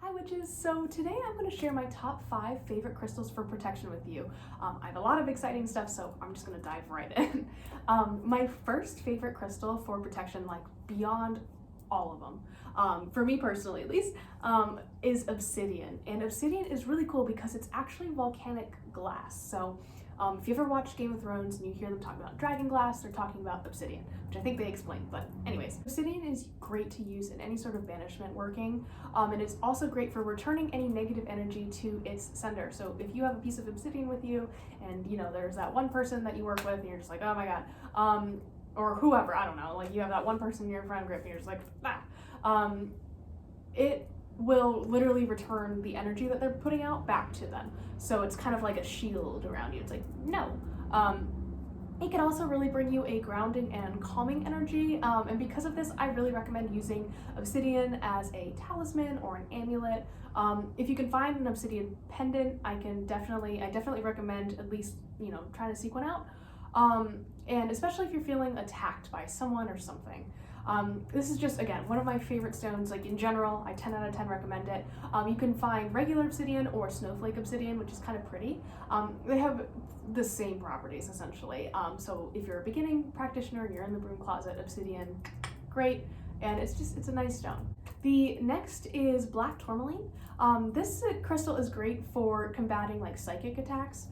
Hi witches! So today I'm going to share my top 5 favorite crystals for protection with you. I have a lot of exciting stuff, so I'm just going to dive right in. My first favorite crystal for protection, like beyond all of them, for me personally at least, is obsidian. And obsidian is really cool because it's actually volcanic glass. So if you ever watch Game of Thrones and you hear them talk about dragon glass, they're talking about obsidian, which I think they explained, but anyways. Obsidian is great to use in any sort of banishment working, and it's also great for returning any negative energy to its sender. So if you have a piece of obsidian with you and there's that one person that you work with and you're just like, oh my god, or whoever, I don't know, like you have that one person in your friend group and you're just like, it will literally return the energy that they're putting out back to them. So it's kind of like a shield around you. It's like, no. It can also really bring you a grounding and calming energy, and because of this, I really recommend using obsidian as a talisman or an amulet. If you can find an obsidian pendant, I definitely recommend at least, trying to seek one out. And especially if you're feeling attacked by someone or something. This is just, again, one of my favorite stones. Like in general, I 10 out of 10 recommend it. You can find regular obsidian or snowflake obsidian, which is kind of pretty. They have the same properties essentially. So if you're a beginning practitioner and you're in the broom closet, obsidian, great. And it's a nice stone. The next is black tourmaline. This crystal is great for combating like psychic attacks.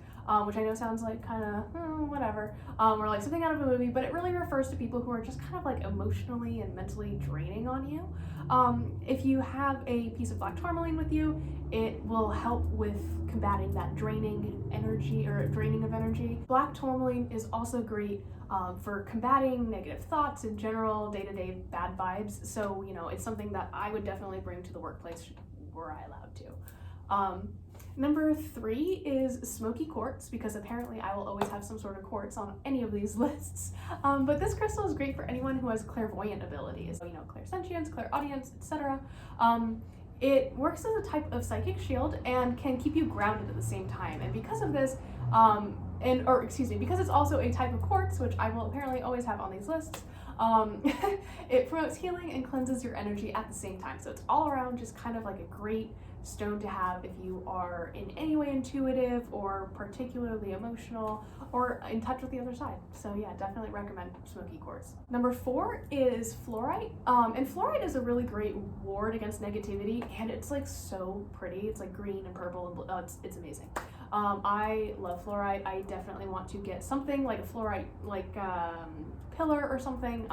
Which I know sounds like kind of whatever, or like something out of a movie, but it really refers to people who are just kind of like emotionally and mentally draining on you. If you have a piece of black tourmaline with you, it will help with combating that draining energy or draining of energy. Black tourmaline is also great for combating negative thoughts in general, day-to-day bad vibes. So, it's something that I would definitely bring to the workplace were I allowed to. Number 3 is Smoky Quartz, because apparently I will always have some sort of quartz on any of these lists. But this crystal is great for anyone who has clairvoyant abilities, so, clairsentience, clairaudience, etc. It works as a type of psychic shield and can keep you grounded at the same time. And because of this, because it's also a type of quartz, which I will apparently always have on these lists, it promotes healing and cleanses your energy at the same time. So it's all around just kind of like a great stone to have if you are in any way intuitive or particularly emotional or in touch with the other side. So yeah, definitely recommend Smoky Quartz. Number 4 is fluorite. And fluorite is a really great ward against negativity, and it's like so pretty. It's like green and purple and blue. Oh, it's amazing. I love fluorite. I definitely want to get something like a fluorite pillar or something.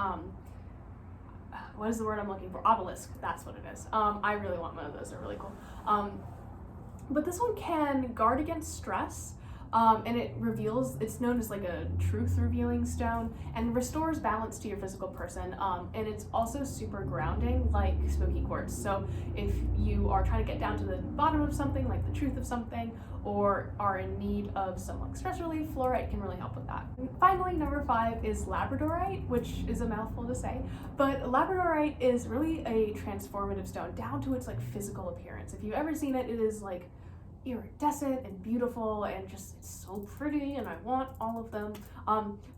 What is the word I'm looking for? Obelisk, that's what it is. I really want one of those, they're really cool. But this one can guard against stress, and it's known as like a truth revealing stone, and restores balance to your physical person, and it's also super grounding like Smoky Quartz. So if you are trying to get down to the bottom of something, like the truth of something, or are in need of some like stress relief, fluorite can really help with that. And finally, number 5 is labradorite, which is a mouthful to say, but labradorite is really a transformative stone down to its like physical appearance. If you've ever seen it, it is like iridescent and beautiful and just it's so pretty, and I want all of them.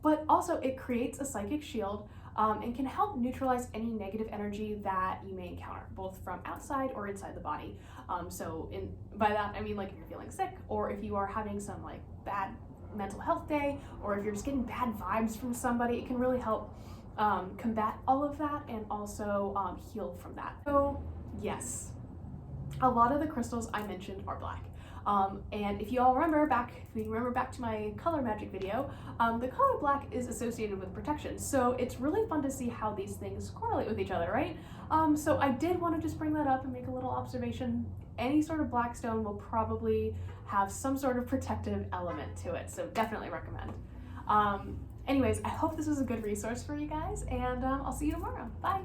But also it creates a psychic shield and can help neutralize any negative energy that you may encounter, both from outside or inside the body. By that I mean like if you're feeling sick, or if you are having some like bad mental health day, or if you're just getting bad vibes from somebody, it can really help combat all of that and also heal from that. So yes, a lot of the crystals I mentioned are black. And if you all remember back to my color magic video, the color black is associated with protection. So it's really fun to see how these things correlate with each other, right? So I did want to just bring that up and make a little observation. Any sort of black stone will probably have some sort of protective element to it. So definitely recommend. Anyways, I hope this was a good resource for you guys, and I'll see you tomorrow. Bye.